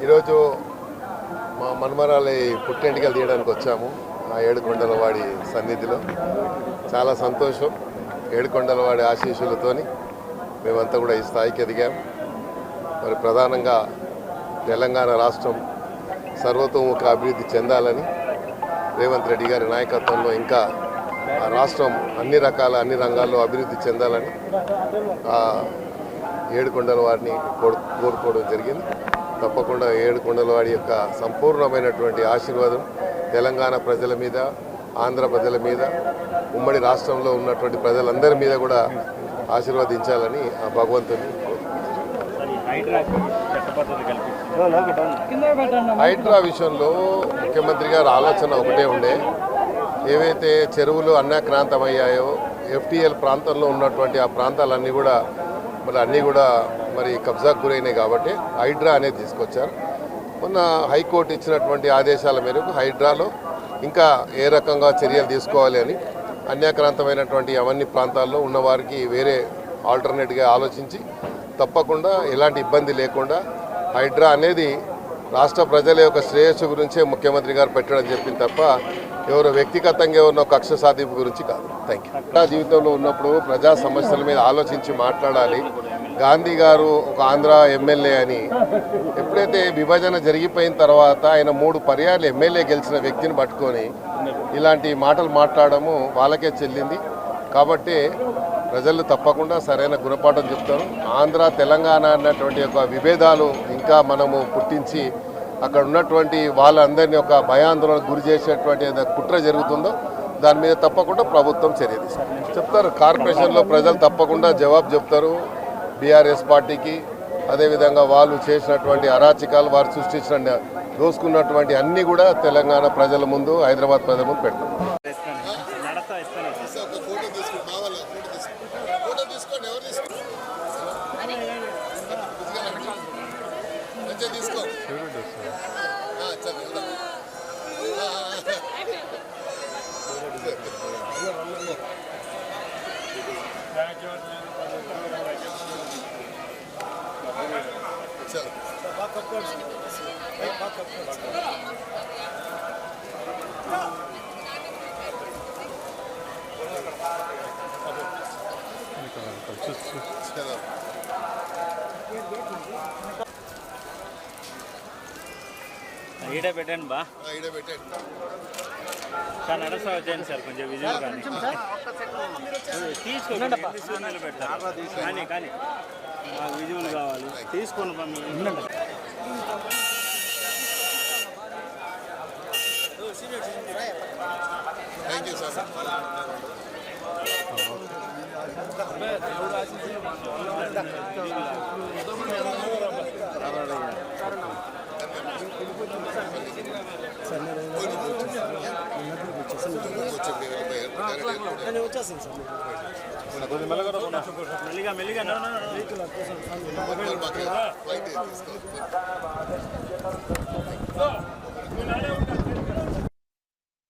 ఈరోజు మా మనమరాలి పుట్టెంటికలు తీయడానికి వచ్చాము ఆ ఏడుకొండలవాడి సన్నిధిలో. చాలా సంతోషం. ఏడుకొండలవాడి ఆశీస్సులతోని మేమంతా కూడా ఈ స్థాయికి ఎదిగాం. మరి ప్రధానంగా తెలంగాణ రాష్ట్రం సర్వతోముఖ అభివృద్ధి చెందాలని రేవంత్ రెడ్డి గారి నాయకత్వంలో ఇంకా ఆ రాష్ట్రం అన్ని రంగాల్లో అభివృద్ధి చెందాలని ఏడుకొండలవాడిని కోరుకోవడం జరిగింది. తప్పకుండా ఏడుకొండలవాడి యొక్క సంపూర్ణమైనటువంటి ఆశీర్వాదం తెలంగాణ ప్రజల మీద, ఆంధ్ర ప్రజల మీద, ఉమ్మడి రాష్ట్రంలో ఉన్నటువంటి ప్రజలందరి మీద కూడా ఆశీర్వదించాలని ఆ భగవంతుని హైడ్రా విషయంలో ముఖ్యమంత్రి గారి ఆలోచన ఒకటే ఉండే. ఏవైతే చెరువులు అన్యాక్రాంతమయ్యాయో ఎఫ్టీఎల్ ప్రాంతంలో ఉన్నటువంటి ఆ ప్రాంతాలన్నీ కూడా మరి కబ్జాకు గురైనాయి కాబట్టి హైడ్రా అనేది తీసుకొచ్చారు. మొన్న హైకోర్టు ఇచ్చినటువంటి ఆదేశాల మేరకు హైడ్రాలో ఇంకా ఏ రకంగా చర్యలు తీసుకోవాలి అని అన్యాక్రాంతమైనటువంటి అవన్నీ ప్రాంతాల్లో ఉన్నవారికి వేరే ఆల్టర్నేట్గా ఆలోచించి తప్పకుండా ఎలాంటి ఇబ్బంది లేకుండా హైడ్రా అనేది రాష్ట్ర ప్రజల యొక్క శ్రేయస్సు గురించే ముఖ్యమంత్రి గారు పెట్టడం చెప్పింది తప్ప ఎవరో వ్యక్తిగతంగా ఉన్న కక్ష సాధింపు గురించి కాదు. Thank you. ప్రజా జీవితంలో ఉన్నప్పుడు ప్రజా సమస్యల మీద ఆలోచించి మాట్లాడాలి. గాంధీ గారు ఒక ఆంధ్ర ఎమ్మెల్యే అని ఎప్పుడైతే విభజన జరిగిపోయిన తర్వాత ఆయన 3 పర్యాయాలు ఎమ్మెల్యే గెలిచిన వ్యక్తిని పట్టుకొని ఇలాంటి మాటలు మాట్లాడము వాళ్ళకే చెల్లింది. కాబట్టి ప్రజలు తప్పకుండా సరైన గుణపాఠం చెప్తారు. ఆంధ్ర తెలంగాణ అన్నటువంటి ఒక విభేదాలు ఇంకా మనము పుట్టించి అక్కడ ఉన్నటువంటి వాళ్ళందరినీ ఒక భయాందోళనకు గురి చేసేటువంటి కుట్ర జరుగుతుందో దాని మీద తప్పకుండా ప్రభుత్వం చర్య తీసుకుంటారు. చెప్తారు. కార్పొరేషన్లో ప్రజలు తప్పకుండా జవాబు చెప్తారు బీఆర్ఎస్ పార్టీకి. అదేవిధంగా వాళ్ళు చేసినటువంటి అరాచకాలు, వారు సృష్టించిన దోసుకున్నటువంటి అన్నీ కూడా తెలంగాణ ప్రజల ముందు, హైదరాబాద్ ప్రజల ముందు పెడతారు. ఈడ పెట్టండి బా, సార్ నడుస్తా వచ్చేయండి సార్, కొంచెం విజువల్ కానీ తీసుకోండి పెడతారు కానీ మాకు విజువల్ కావాలి, తీసుకోండి బా. Thank you sir. మెల్లిగా